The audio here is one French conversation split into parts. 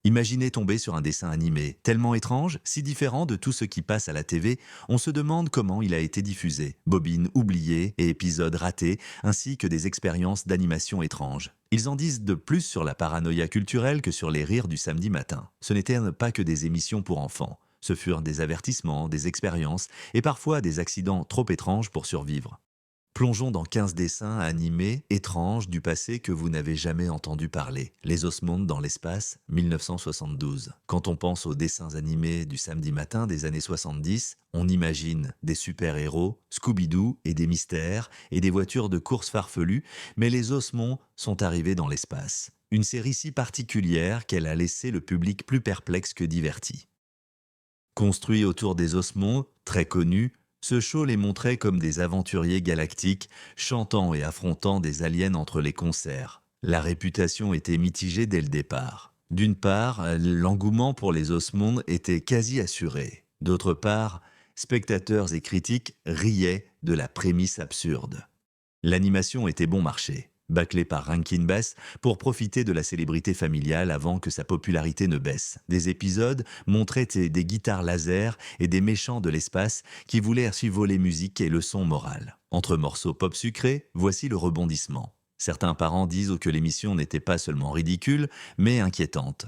Imaginez tomber sur un dessin animé, tellement étrange, si différent de tout ce qui passe à la TV, on se demande comment il a été diffusé. Bobines oubliées et épisodes ratés, ainsi que des expériences d'animation étranges. Ils en disent de plus sur la paranoïa culturelle que sur les rires du samedi matin. Ce n'étaient pas que des émissions pour enfants. Ce furent des avertissements, des expériences et parfois des accidents trop étranges pour survivre. Plongeons dans 15 dessins animés étranges du passé que vous n'avez jamais entendu parler. Les Osmondes dans l'espace, 1972. Quand on pense aux dessins animés du samedi matin des années 70, on imagine des super-héros, Scooby-Doo et des mystères et des voitures de course farfelues, mais les Osmondes sont arrivés dans l'espace. Une série si particulière qu'elle a laissé le public plus perplexe que diverti. Construit autour des Osmondes, très connus, ce show les montrait comme des aventuriers galactiques, chantant et affrontant des aliens entre les concerts. La réputation était mitigée dès le départ. D'une part, l'engouement pour les Osmondes était quasi assuré. D'autre part, spectateurs et critiques riaient de la prémisse absurde. L'animation était bon marché, bâclée par Rankin Bass pour profiter de la célébrité familiale avant que sa popularité ne baisse. Des épisodes montraient des guitares laser et des méchants de l'espace qui voulaient survoler musique et leçons morales. Entre morceaux pop sucrés, voici le rebondissement. Certains parents disent que l'émission n'était pas seulement ridicule, mais inquiétante.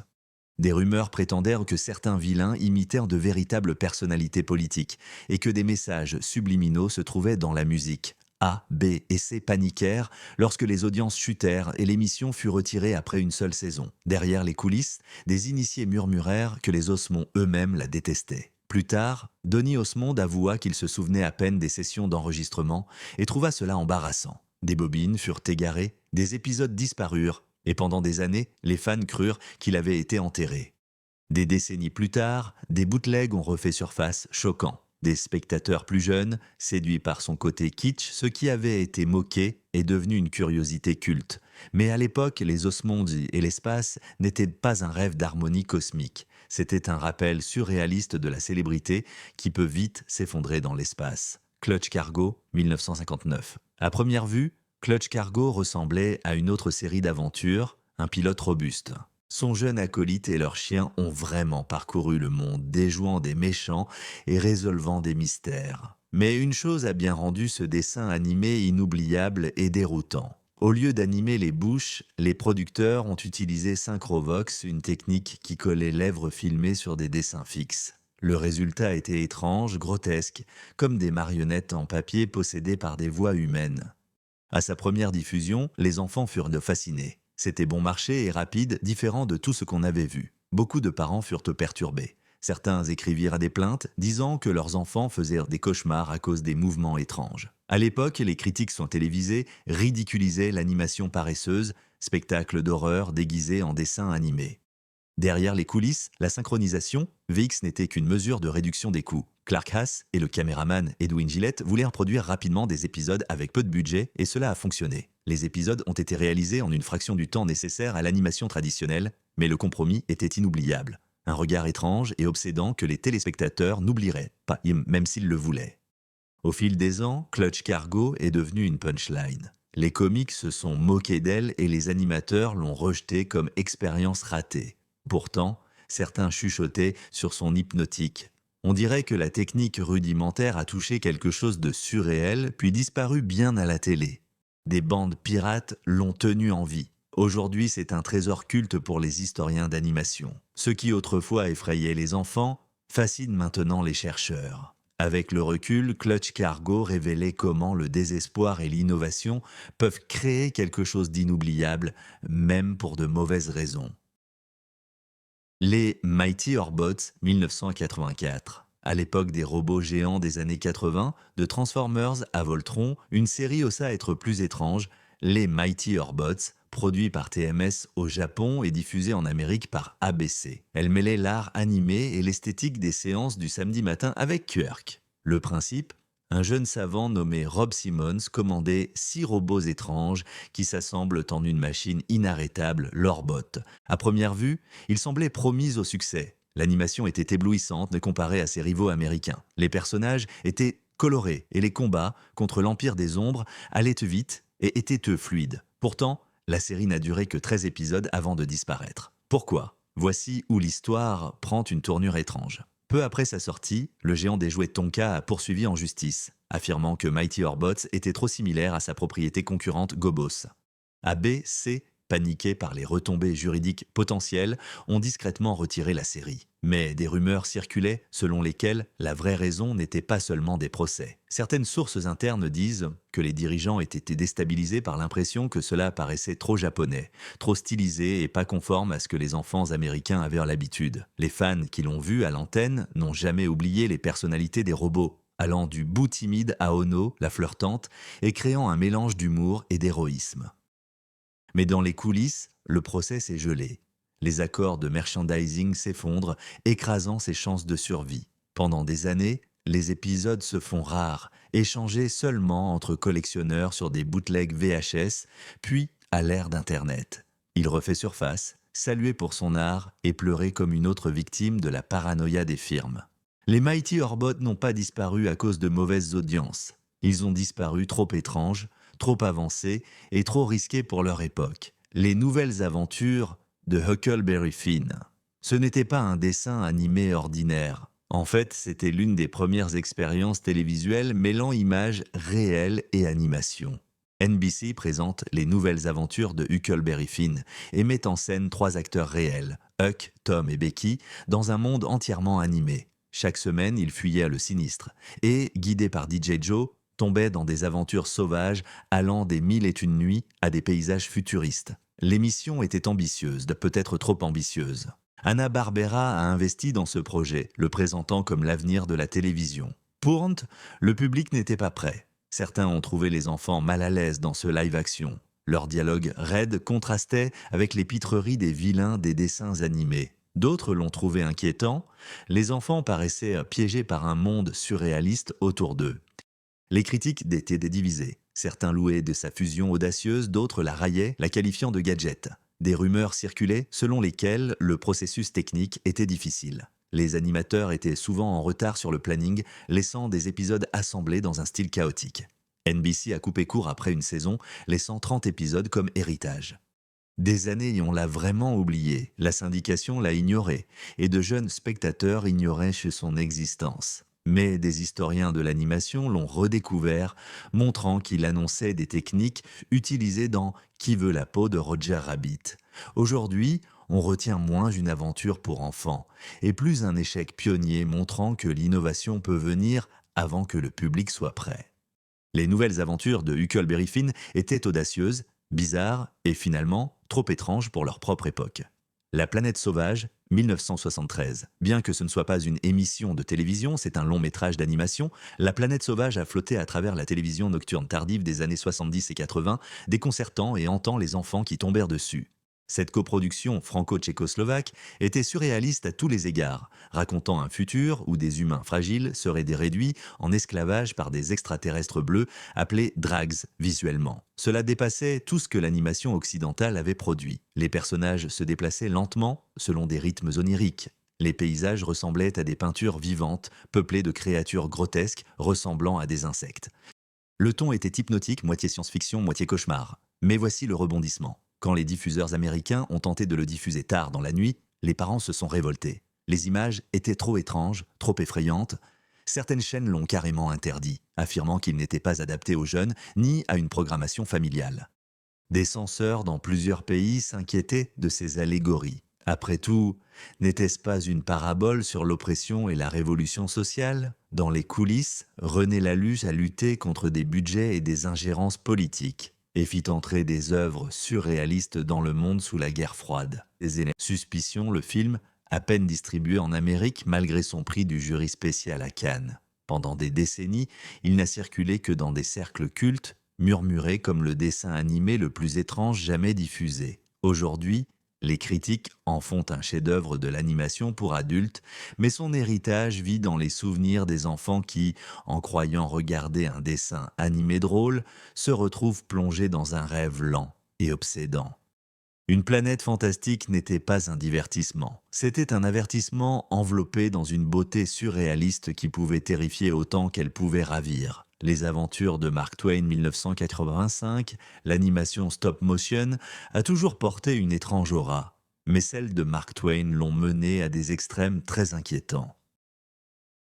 Des rumeurs prétendèrent que certains vilains imitèrent de véritables personnalités politiques et que des messages subliminaux se trouvaient dans la musique. A, B et C paniquèrent lorsque les audiences chutèrent et l'émission fut retirée après une seule saison. Derrière les coulisses, des initiés murmurèrent que les Osmonds eux-mêmes la détestaient. Plus tard, Donny Osmond avoua qu'il se souvenait à peine des sessions d'enregistrement et trouva cela embarrassant. Des bobines furent égarées, des épisodes disparurent, et pendant des années, les fans crurent qu'il avait été enterré. Des décennies plus tard, des bootlegs ont refait surface, choquants. Des spectateurs plus jeunes, séduits par son côté kitsch, ce qui avait été moqué est devenu une curiosité culte. Mais à l'époque, les Osmondes et l'espace n'étaient pas un rêve d'harmonie cosmique. C'était un rappel surréaliste de la célébrité qui peut vite s'effondrer dans l'espace. Clutch Cargo, 1959. À première vue, Clutch Cargo ressemblait à une autre série d'aventures, un pilote robuste. Son jeune acolyte et leur chien ont vraiment parcouru le monde, déjouant des méchants et résolvant des mystères. Mais une chose a bien rendu ce dessin animé inoubliable et déroutant. Au lieu d'animer les bouches, les producteurs ont utilisé Synchrovox, une technique qui collait lèvres filmées sur des dessins fixes. Le résultat était étrange, grotesque, comme des marionnettes en papier possédées par des voix humaines. À sa première diffusion, les enfants furent fascinés. C'était bon marché et rapide, différent de tout ce qu'on avait vu. Beaucoup de parents furent perturbés. Certains écrivirent à des plaintes, disant que leurs enfants faisaient des cauchemars à cause des mouvements étranges. À l'époque, les critiques sont télévisées ridiculisaient l'animation paresseuse, spectacle d'horreur déguisé en dessin animé. Derrière les coulisses, la synchronisation, VX n'était qu'une mesure de réduction des coûts. Clark Haas et le caméraman Edwin Gillette voulèrent produire rapidement des épisodes avec peu de budget et cela a fonctionné. Les épisodes ont été réalisés en une fraction du temps nécessaire à l'animation traditionnelle, mais le compromis était inoubliable. Un regard étrange et obsédant que les téléspectateurs n'oublieraient pas, même s'ils le voulaient. Au fil des ans, Clutch Cargo est devenu une punchline. Les comiques se sont moqués d'elle et les animateurs l'ont rejetée comme expérience ratée. Pourtant, certains chuchotaient sur son hypnotique. On dirait que la technique rudimentaire a touché quelque chose de surréel, puis disparu bien à la télé. Des bandes pirates l'ont tenu en vie. Aujourd'hui, c'est un trésor culte pour les historiens d'animation. Ce qui autrefois effrayait les enfants, fascine maintenant les chercheurs. Avec le recul, Clutch Cargo révélait comment le désespoir et l'innovation peuvent créer quelque chose d'inoubliable, même pour de mauvaises raisons. Les Mighty Orbots 1984. À l'époque des robots géants des années 80, de Transformers à Voltron, une série osa être plus étrange, les Mighty Orbots, produit par TMS au Japon et diffusé en Amérique par ABC. Elle mêlait l'art animé et l'esthétique des séances du samedi matin avec Quirk. Le principe ? Un jeune savant nommé Rob Simmons commandait 6 robots étranges qui s'assemblent en une machine inarrêtable, l'Orbot. À première vue, ils semblaient promis au succès. L'animation était éblouissante comparée à ses rivaux américains. Les personnages étaient colorés et les combats contre l'Empire des Ombres allaient vite et étaient fluides. Pourtant, la série n'a duré que 13 épisodes avant de disparaître. Pourquoi ? Voici où l'histoire prend une tournure étrange. Peu après sa sortie, le géant des jouets Tonka a poursuivi en justice, affirmant que Mighty Orbots était trop similaire à sa propriété concurrente Gobos. ABC, paniqués par les retombées juridiques potentielles, ont discrètement retiré la série. Mais des rumeurs circulaient selon lesquelles la vraie raison n'était pas seulement des procès. Certaines sources internes disent que les dirigeants étaient été déstabilisés par l'impression que cela paraissait trop japonais, trop stylisé et pas conforme à ce que les enfants américains avaient l'habitude. Les fans qui l'ont vu à l'antenne n'ont jamais oublié les personnalités des robots, allant du bout timide à Ono, la flirtante, et créant un mélange d'humour et d'héroïsme. Mais dans les coulisses, le procès s'est gelé. Les accords de merchandising s'effondrent, écrasant ses chances de survie. Pendant des années, les épisodes se font rares, échangés seulement entre collectionneurs sur des bootlegs VHS, puis à l'ère d'Internet. Il refait surface, salué pour son art et pleuré comme une autre victime de la paranoïa des firmes. Les Mighty Orbots n'ont pas disparu à cause de mauvaises audiences. Ils ont disparu trop étranges, trop avancés et trop risqués pour leur époque. Les nouvelles aventures de Huckleberry Finn. Ce n'était pas un dessin animé ordinaire. En fait, c'était l'une des premières expériences télévisuelles mêlant images réelles et animation. NBC présente les nouvelles aventures de Huckleberry Finn et met en scène 3 acteurs réels, Huck, Tom et Becky, dans un monde entièrement animé. Chaque semaine, ils fuyaient le sinistre et, guidés par DJ Joe, tombaient dans des aventures sauvages allant des 1001 nuits à des paysages futuristes. L'émission était ambitieuse, peut-être trop ambitieuse. Hanna-Barbera a investi dans ce projet, le présentant comme l'avenir de la télévision. Pour le public n'était pas prêt. Certains ont trouvé les enfants mal à l'aise dans ce live-action. Leur dialogue raide contrastait avec les pitreries des vilains des dessins animés. D'autres l'ont trouvé inquiétant. Les enfants paraissaient piégés par un monde surréaliste autour d'eux. Les critiques étaient divisées. Certains louaient de sa fusion audacieuse, d'autres la raillaient, la qualifiant de gadget. Des rumeurs circulaient selon lesquelles le processus technique était difficile. Les animateurs étaient souvent en retard sur le planning, laissant des épisodes assemblés dans un style chaotique. NBC a coupé court après une saison, laissant 30 épisodes comme héritage. Des années et on l'a vraiment oublié, la syndication l'a ignoré, et de jeunes spectateurs ignoraient son existence. Mais des historiens de l'animation l'ont redécouvert, montrant qu'il annonçait des techniques utilisées dans Qui veut la peau de Roger Rabbit. Aujourd'hui, on retient moins une aventure pour enfants, et plus un échec pionnier montrant que l'innovation peut venir avant que le public soit prêt. Les nouvelles aventures de Huckleberry Finn étaient audacieuses, bizarres et finalement trop étranges pour leur propre époque. La planète sauvage, 1973. Bien que ce ne soit pas une émission de télévision, c'est un long métrage d'animation, La planète sauvage a flotté à travers la télévision nocturne tardive des années 70 et 80, déconcertant et hantant les enfants qui tombèrent dessus. Cette coproduction franco-tchécoslovaque était surréaliste à tous les égards, racontant un futur où des humains fragiles seraient réduits en esclavage par des extraterrestres bleus appelés drags visuellement. Cela dépassait tout ce que l'animation occidentale avait produit. Les personnages se déplaçaient lentement selon des rythmes oniriques. Les paysages ressemblaient à des peintures vivantes, peuplées de créatures grotesques ressemblant à des insectes. Le ton était hypnotique, moitié science-fiction, moitié cauchemar. Mais voici le rebondissement. Quand les diffuseurs américains ont tenté de le diffuser tard dans la nuit, les parents se sont révoltés. Les images étaient trop étranges, trop effrayantes. Certaines chaînes l'ont carrément interdit, affirmant qu'il n'était pas adapté aux jeunes ni à une programmation familiale. Des censeurs dans plusieurs pays s'inquiétaient de ces allégories. Après tout, n'était-ce pas une parabole sur l'oppression et la révolution sociale? Dans les coulisses, René Laluce a lutté contre des budgets et des ingérences politiques et fit entrer des œuvres surréalistes dans le monde sous la guerre froide. Suspicion, le film, à peine distribué en Amérique malgré son prix du jury spécial à Cannes. Pendant des décennies, il n'a circulé que dans des cercles cultes, murmuré comme le dessin animé le plus étrange jamais diffusé. Aujourd'hui, les critiques en font un chef-d'œuvre de l'animation pour adultes, mais son héritage vit dans les souvenirs des enfants qui, en croyant regarder un dessin animé drôle, se retrouvent plongés dans un rêve lent et obsédant. Une planète fantastique n'était pas un divertissement, c'était un avertissement enveloppé dans une beauté surréaliste qui pouvait terrifier autant qu'elle pouvait ravir. Les aventures de Mark Twain 1985, l'animation stop-motion, a toujours porté une étrange aura. mais celles de Mark Twain l'ont mené à des extrêmes très inquiétants.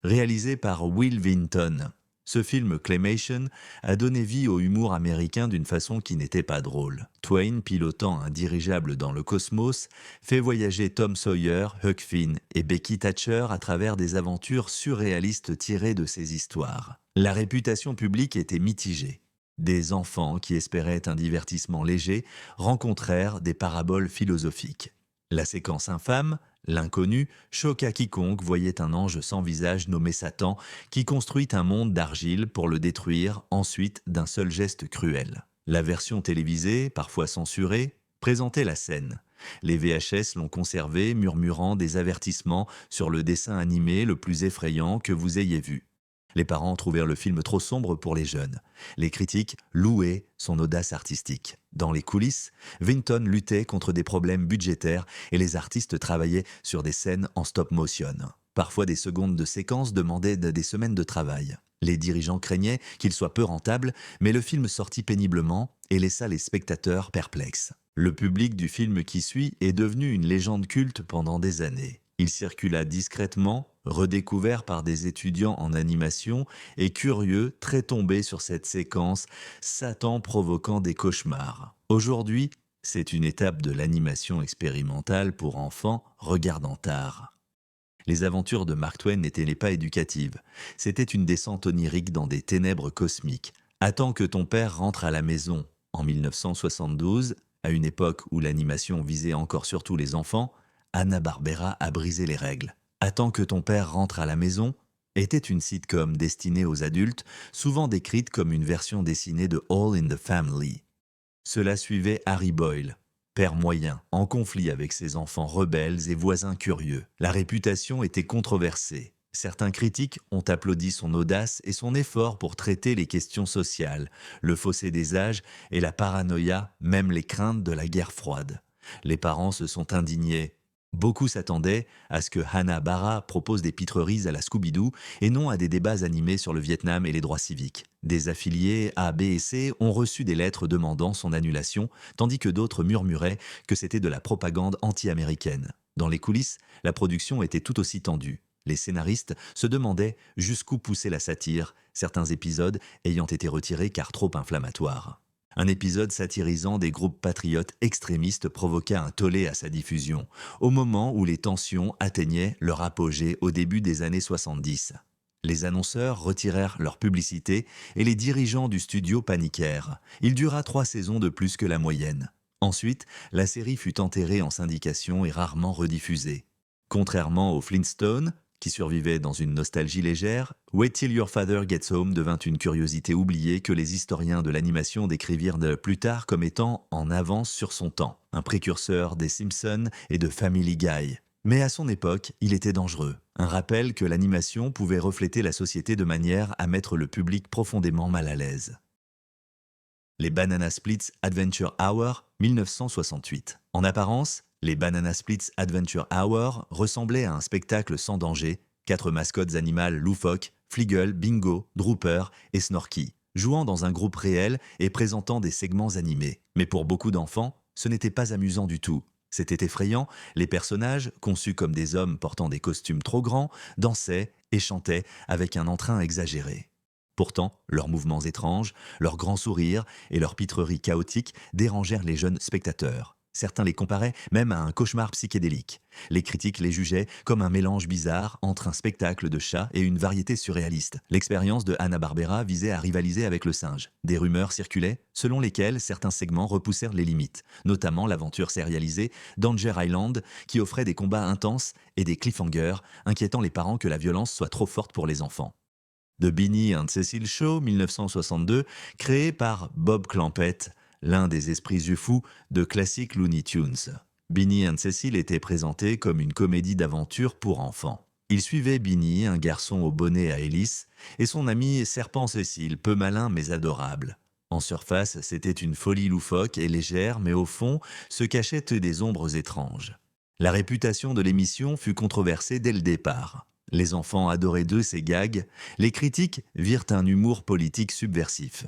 Réalisé par Will Vinton, ce film Claymation a donné vie au humour américain d'une façon qui n'était pas drôle. Twain, pilotant un dirigeable dans le cosmos, fait voyager Tom Sawyer, Huck Finn et Becky Thatcher à travers des aventures surréalistes tirées de ces histoires. La réputation publique était mitigée. Des enfants qui espéraient un divertissement léger rencontrèrent des paraboles philosophiques. La séquence infâme, l'inconnu, choqua quiconque voyait un ange sans visage nommé Satan qui construit un monde d'argile pour le détruire ensuite d'un seul geste cruel. La version télévisée, parfois censurée, présentait la scène. Les VHS l'ont conservé, murmurant des avertissements sur le dessin animé le plus effrayant que vous ayez vu. Les parents trouvèrent le film trop sombre pour les jeunes. Les critiques louaient son audace artistique. Dans les coulisses, Vinton luttait contre des problèmes budgétaires et les artistes travaillaient sur des scènes en stop motion. Parfois, des secondes de séquence demandaient des semaines de travail. Les dirigeants craignaient qu'il soit peu rentable, mais le film sortit péniblement et laissa les spectateurs perplexes. Le public du film qui suit est devenu une légende culte pendant des années. Il circula discrètement, redécouvert par des étudiants en animation et curieux, très tombés sur cette séquence, Satan provoquant des cauchemars. Aujourd'hui, c'est une étape de l'animation expérimentale pour enfants regardant tard. Les aventures de Mark Twain n'étaient pas éducatives. C'était une descente onirique dans des ténèbres cosmiques. Attends que ton père rentre à la maison. En 1972, à une époque où l'animation visait encore surtout les enfants, Hanna-Barbera a brisé les règles. Attends que ton père rentre à la maison était une sitcom destinée aux adultes, souvent décrite comme une version dessinée de All in the Family. Cela suivait Harry Boyle, père moyen, en conflit avec ses enfants rebelles et voisins curieux. La réputation était controversée. Certains critiques ont applaudi son audace et son effort pour traiter les questions sociales, le fossé des âges et la paranoïa, même les craintes de la guerre froide. Les parents se sont indignés. Beaucoup s'attendaient à ce que Hanna-Barbera propose des pitreries à la Scooby-Doo et non à des débats animés sur le Vietnam et les droits civiques. Des affiliés A, B et C ont reçu des lettres demandant son annulation, tandis que d'autres murmuraient que c'était de la propagande anti-américaine. Dans les coulisses, la production était tout aussi tendue. Les scénaristes se demandaient jusqu'où poussait la satire, certains épisodes ayant été retirés car trop inflammatoires. Un épisode satirisant des groupes patriotes extrémistes provoqua un tollé à sa diffusion, au moment où les tensions atteignaient leur apogée au début des années 70. Les annonceurs retirèrent leur publicité et les dirigeants du studio paniquèrent. Il dura 3 saisons de plus que la moyenne. Ensuite, la série fut enterrée en syndication et rarement rediffusée. Contrairement aux Flintstones, qui survivait dans une nostalgie légère, Wait Till Your Father Gets Home devint une curiosité oubliée que les historiens de l'animation décrivirent plus tard comme étant en avance sur son temps, un précurseur des Simpsons et de Family Guy. Mais à son époque, il était dangereux. Un rappel que l'animation pouvait refléter la société de manière à mettre le public profondément mal à l'aise. Les Banana Splits Adventure Hour, 1968. En apparence, les Banana Splits Adventure Hour ressemblaient à un spectacle sans danger, 4 mascottes animales loufoques, Fliggle, Bingo, Drooper et Snorky, jouant dans un groupe réel et présentant des segments animés. Mais pour beaucoup d'enfants, ce n'était pas amusant du tout. C'était effrayant, les personnages, conçus comme des hommes portant des costumes trop grands, dansaient et chantaient avec un entrain exagéré. Pourtant, leurs mouvements étranges, leurs grands sourires et leurs pitreries chaotiques dérangèrent les jeunes spectateurs. Certains les comparaient même à un cauchemar psychédélique. Les critiques les jugeaient comme un mélange bizarre entre un spectacle de chats et une variété surréaliste. L'expérience de Hanna-Barbera visait à rivaliser avec le singe. Des rumeurs circulaient selon lesquelles certains segments repoussèrent les limites, notamment l'aventure sérialisée Danger Island qui offrait des combats intenses et des cliffhangers inquiétant les parents que la violence soit trop forte pour les enfants. The Beanie and Cecil Show, 1962, créé par Bob Clampett, l'un des esprits fous de classiques Looney Tunes. Beanie and Cecil était présenté comme une comédie d'aventure pour enfants. Il suivait Beanie, un garçon au bonnet à hélice, et son ami Serpent Cecil, peu malin mais adorable. En surface, c'était une folie loufoque et légère, mais au fond, se cachaient des ombres étranges. La réputation de l'émission fut controversée dès le départ. Les enfants adoraient d'eux ces gags, les critiques virent un humour politique subversif.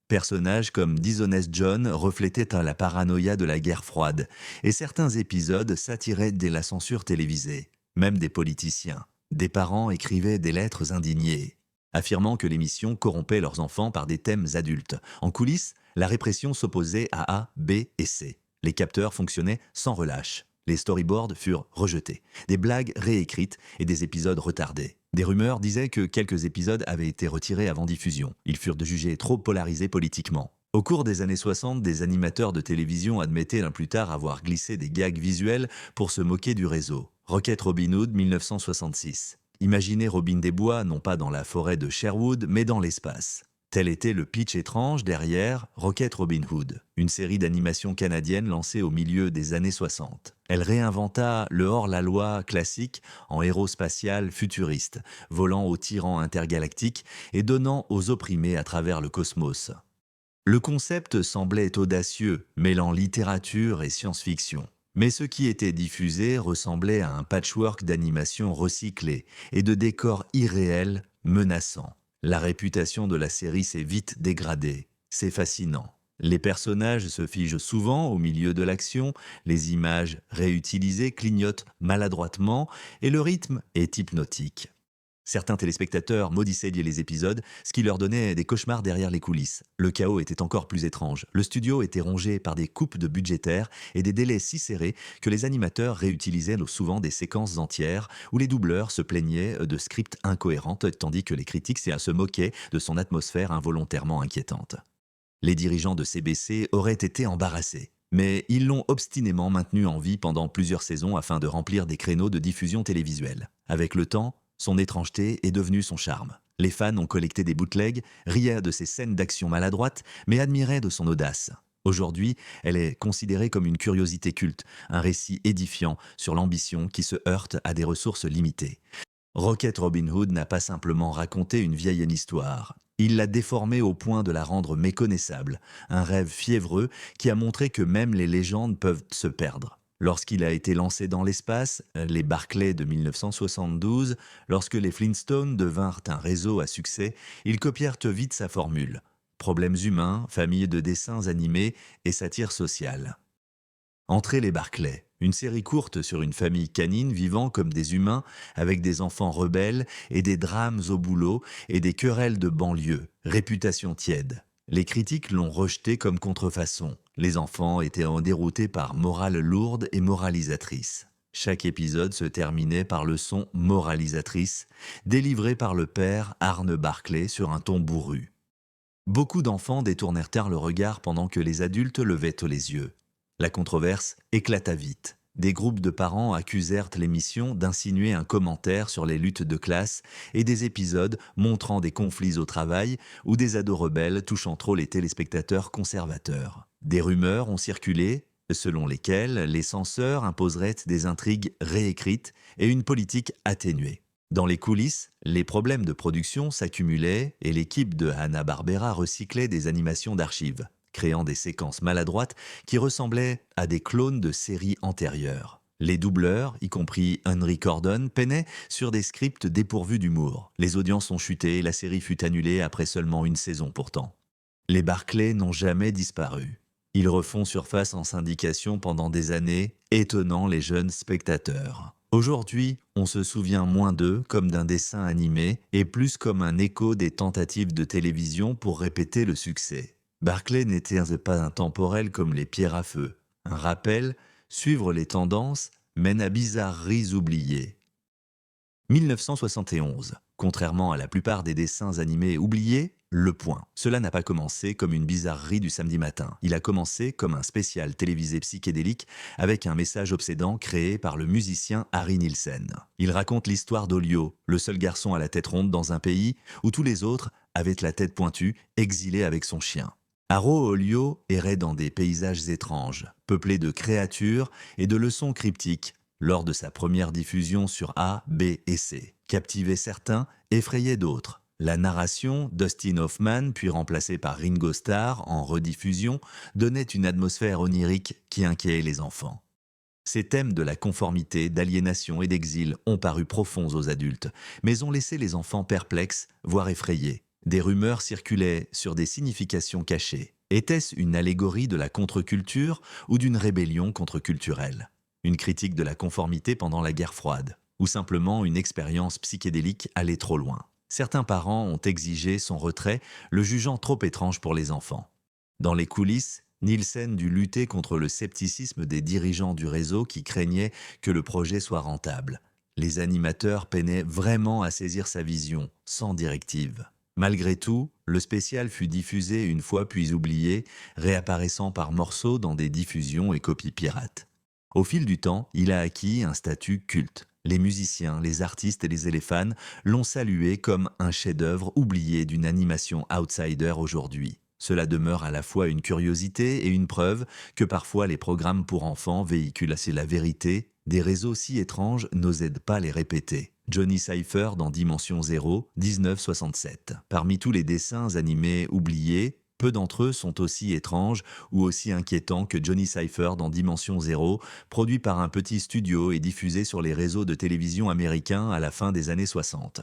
Personnages comme Dishonest John reflétaient la paranoïa de la guerre froide, et certains épisodes s'attiraient dès la censure télévisée. Même des politiciens. Des parents écrivaient des lettres indignées, affirmant que l'émission corrompait leurs enfants par des thèmes adultes. En coulisses, la répression s'opposait à A, B et C. Les capteurs fonctionnaient sans relâche. Les storyboards furent rejetés, des blagues réécrites et des épisodes retardés. Des rumeurs disaient que quelques épisodes avaient été retirés avant diffusion. Ils furent jugés trop polarisés politiquement. Au cours des années 60, des animateurs de télévision admettaient plus tard avoir glissé des gags visuels pour se moquer du réseau. Rocket Robin Hood, 1966. Imaginez Robin des Bois non pas dans la forêt de Sherwood, mais dans l'espace. Tel était le pitch étrange derrière Rocket Robin Hood, une série d'animation canadienne lancée au milieu des années 60. Elle réinventa le hors-la-loi classique en héros spatial futuriste, volant aux tyrans intergalactiques et donnant aux opprimés à travers le cosmos. Le concept semblait audacieux, mêlant littérature et science-fiction. Mais ce qui était diffusé ressemblait à un patchwork d'animation recyclée et de décors irréels menaçants. La réputation de la série s'est vite dégradée. C'est fascinant. Les personnages se figent souvent au milieu de l'action, les images réutilisées clignotent maladroitement et le rythme est hypnotique. Certains téléspectateurs maudissaient les épisodes, ce qui leur donnait des cauchemars derrière les coulisses. Le chaos était encore plus étrange. Le studio était rongé par des coupes de budgétaires et des délais si serrés que les animateurs réutilisaient souvent des séquences entières où les doubleurs se plaignaient de scripts incohérents tandis que les critiques se moquaient de son atmosphère involontairement inquiétante. Les dirigeants de CBC auraient été embarrassés. Mais ils l'ont obstinément maintenu en vie pendant plusieurs saisons afin de remplir des créneaux de diffusion télévisuelle. Avec le temps, son étrangeté est devenue son charme. Les fans ont collecté des bootlegs, riaient de ses scènes d'action maladroites, mais admiraient de son audace. Aujourd'hui, elle est considérée comme une curiosité culte, un récit édifiant sur l'ambition qui se heurte à des ressources limitées. Rocket Robin Hood n'a pas simplement raconté une vieille histoire. Il l'a déformée au point de la rendre méconnaissable, un rêve fiévreux qui a montré que même les légendes peuvent se perdre. Lorsqu'il a été lancé dans l'espace, les Barclay de 1972, lorsque les Flintstones devinrent un réseau à succès, ils copièrent vite sa formule. Problèmes humains, famille de dessins animés et satire sociale. Entrez les Barclay, une série courte sur une famille canine vivant comme des humains avec des enfants rebelles et des drames au boulot et des querelles de banlieue, réputation tiède. Les critiques l'ont rejeté comme contrefaçon. Les enfants étaient déroutés par morale lourde et moralisatrice. Chaque épisode se terminait par leçon moralisatrice, délivrée par le père Arne Barclay sur un ton bourru. Beaucoup d'enfants détournèrent tard le regard pendant que les adultes levaient les yeux. La controverse éclata vite. Des groupes de parents accusèrent l'émission d'insinuer un commentaire sur les luttes de classe et des épisodes montrant des conflits au travail ou des ados rebelles touchant trop les téléspectateurs conservateurs. Des rumeurs ont circulé, selon lesquelles les censeurs imposeraient des intrigues réécrites et une politique atténuée. Dans les coulisses, les problèmes de production s'accumulaient et l'équipe de Hanna-Barbera recyclait des animations d'archives, créant des séquences maladroites qui ressemblaient à des clones de séries antérieures. Les doubleurs, y compris Henry Cordon, peinaient sur des scripts dépourvus d'humour. Les audiences ont chuté et la série fut annulée après seulement une saison pourtant. Les Barclay n'ont jamais disparu. Ils refont surface en syndication pendant des années, étonnant les jeunes spectateurs. Aujourd'hui, on se souvient moins d'eux comme d'un dessin animé et plus comme un écho des tentatives de télévision pour répéter le succès. Barclay n'était pas intemporel comme les pierres à feu. Un rappel, suivre les tendances, mène à bizarreries oubliées. 1971. Contrairement à la plupart des dessins animés oubliés, Le Point. Cela n'a pas commencé comme une bizarrerie du samedi matin. Il a commencé comme un spécial télévisé psychédélique avec un message obsédant créé par le musicien Harry Nilsson. Il raconte l'histoire d'Olio, le seul garçon à la tête ronde dans un pays où tous les autres avaient la tête pointue, exilé avec son chien. Haro Olio errait dans des paysages étranges, peuplés de créatures et de leçons cryptiques, lors de sa première diffusion sur A, B et C. Captivait certains, effrayait d'autres. La narration, Dustin Hoffman, puis remplacée par Ringo Starr en rediffusion, donnait une atmosphère onirique qui inquiétait les enfants. Ces thèmes de la conformité, d'aliénation et d'exil ont paru profonds aux adultes, mais ont laissé les enfants perplexes, voire effrayés. Des rumeurs circulaient sur des significations cachées. Était-ce une allégorie de la contre-culture ou d'une rébellion contre-culturelle? Une critique de la conformité pendant la guerre froide? Ou simplement une expérience psychédélique allée trop loin? Certains parents ont exigé son retrait, le jugeant trop étrange pour les enfants. Dans les coulisses, Nielsen dut lutter contre le scepticisme des dirigeants du réseau qui craignaient que le projet soit rentable. Les animateurs peinaient vraiment à saisir sa vision, sans directive. Malgré tout, le spécial fut diffusé une fois puis oublié, réapparaissant par morceaux dans des diffusions et copies pirates. Au fil du temps, il a acquis un statut culte. Les musiciens, les artistes et les éléphants l'ont salué comme un chef-d'œuvre oublié d'une animation outsider aujourd'hui. Cela demeure à la fois une curiosité et une preuve que parfois les programmes pour enfants véhiculent assez la vérité, des réseaux si étranges n'osaient pas les répéter. Johnny Cypher dans Dimension Zéro, 1967. Parmi tous les dessins animés oubliés, peu d'entre eux sont aussi étranges ou aussi inquiétants que Johnny Cypher dans Dimension Zéro, produit par un petit studio et diffusé sur les réseaux de télévision américains à la fin des années 60.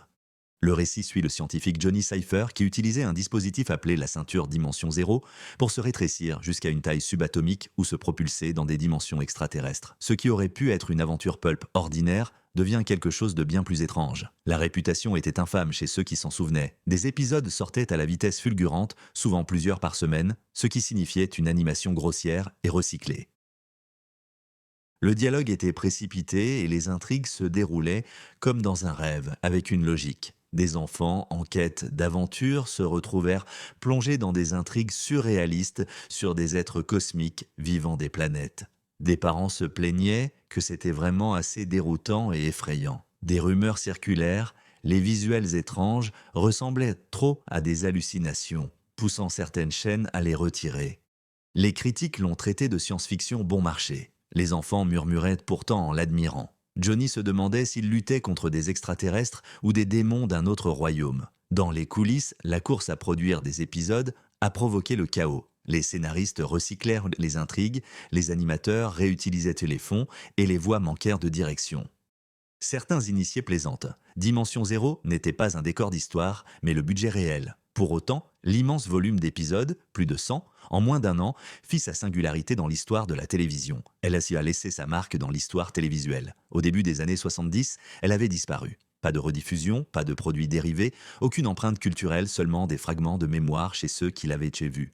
Le récit suit le scientifique Johnny Cypher qui utilisait un dispositif appelé la ceinture Dimension Zéro pour se rétrécir jusqu'à une taille subatomique ou se propulser dans des dimensions extraterrestres. Ce qui aurait pu être une aventure pulp ordinaire devient quelque chose de bien plus étrange. La réputation était infâme chez ceux qui s'en souvenaient. Des épisodes sortaient à la vitesse fulgurante, souvent plusieurs par semaine, ce qui signifiait une animation grossière et recyclée. Le dialogue était précipité et les intrigues se déroulaient comme dans un rêve, avec une logique. Des enfants en quête d'aventure se retrouvèrent plongés dans des intrigues surréalistes sur des êtres cosmiques vivant des planètes. Des parents se plaignaient que c'était vraiment assez déroutant et effrayant. Des rumeurs circulèrent, les visuels étranges ressemblaient trop à des hallucinations, poussant certaines chaînes à les retirer. Les critiques l'ont traité de science-fiction bon marché. Les enfants murmuraient pourtant en l'admirant. Johnny se demandait s'il luttait contre des extraterrestres ou des démons d'un autre royaume. Dans les coulisses, la course à produire des épisodes a provoqué le chaos. Les scénaristes recyclèrent les intrigues, les animateurs réutilisaient les fonds et les voix manquèrent de direction. Certains initiés plaisantent. Dimension Zéro n'était pas un décor d'histoire, mais le budget réel. Pour autant, l'immense volume d'épisodes, plus de 100, en moins d'un an, fit sa singularité dans l'histoire de la télévision. Elle a laissé sa marque dans l'histoire télévisuelle. Au début des années 70, elle avait disparu. Pas de rediffusion, pas de produits dérivés, aucune empreinte culturelle, seulement des fragments de mémoire chez ceux qui l'avaient vue.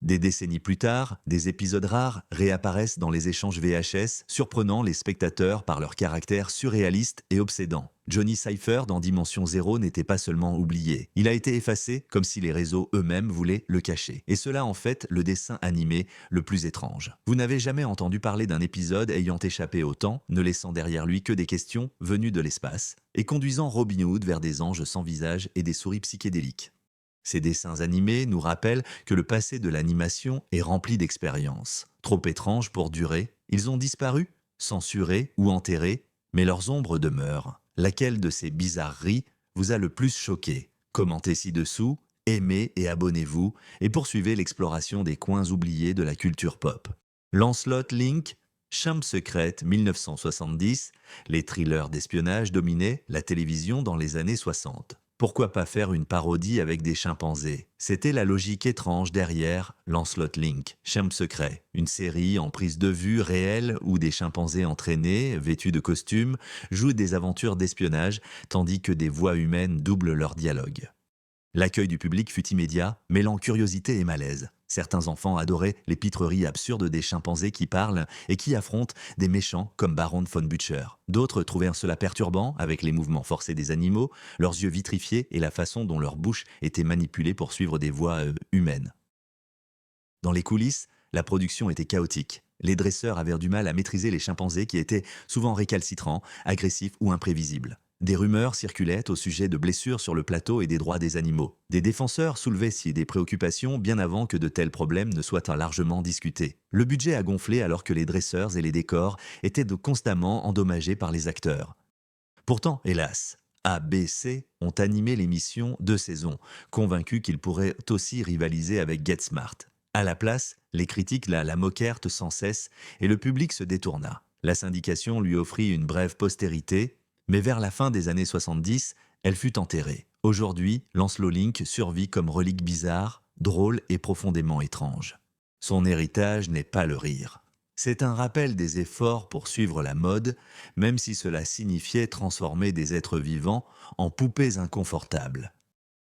Des décennies plus tard, des épisodes rares réapparaissent dans les échanges VHS, surprenant les spectateurs par leur caractère surréaliste et obsédant. Johnny Cypher dans Dimension Zéro n'était pas seulement oublié, il a été effacé comme si les réseaux eux-mêmes voulaient le cacher. Et cela en fait le dessin animé le plus étrange. Vous n'avez jamais entendu parler d'un épisode ayant échappé au temps, ne laissant derrière lui que des questions venues de l'espace, et conduisant Robin Hood vers des anges sans visage et des souris psychédéliques. Ces dessins animés nous rappellent que le passé de l'animation est rempli d'expériences. Trop étranges pour durer, ils ont disparu, censurés ou enterrés, mais leurs ombres demeurent. Laquelle de ces bizarreries vous a le plus choqué? Commentez ci-dessous, aimez et abonnez-vous, et poursuivez l'exploration des coins oubliés de la culture pop. Lancelot Link, Chambre secrète 1970, les thrillers d'espionnage dominaient la télévision dans les années 60. Pourquoi pas faire une parodie avec des chimpanzés? C'était la logique étrange derrière Lancelot Link, Chambre secret, une série en prise de vue réelle où des chimpanzés entraînés, vêtus de costumes, jouent des aventures d'espionnage tandis que des voix humaines doublent leurs dialogues. L'accueil du public fut immédiat, mêlant curiosité et malaise. Certains enfants adoraient les pitreries absurdes des chimpanzés qui parlent et qui affrontent des méchants comme Baron von Butcher. D'autres trouvaient cela perturbant avec les mouvements forcés des animaux, leurs yeux vitrifiés et la façon dont leur bouche était manipulée pour suivre des voix humaines. Dans les coulisses, la production était chaotique. Les dresseurs avaient du mal à maîtriser les chimpanzés qui étaient souvent récalcitrants, agressifs ou imprévisibles. Des rumeurs circulaient au sujet de blessures sur le plateau et des droits des animaux. Des défenseurs soulevaient des préoccupations bien avant que de tels problèmes ne soient largement discutés. Le budget a gonflé alors que les dresseurs et les décors étaient constamment endommagés par les acteurs. Pourtant, hélas, ABC ont animé l'émission 2 saisons, convaincus qu'ils pourraient aussi rivaliser avec Get Smart. À la place, les critiques la moquèrent sans cesse et le public se détourna. La syndication lui offrit une brève postérité, mais vers la fin des années 70, Elle fut enterrée. Aujourd'hui, Lancelot Link survit comme relique bizarre, drôle et profondément étrange. Son héritage n'est pas le rire. C'est un rappel des efforts pour suivre la mode, même si cela signifiait transformer des êtres vivants en poupées inconfortables.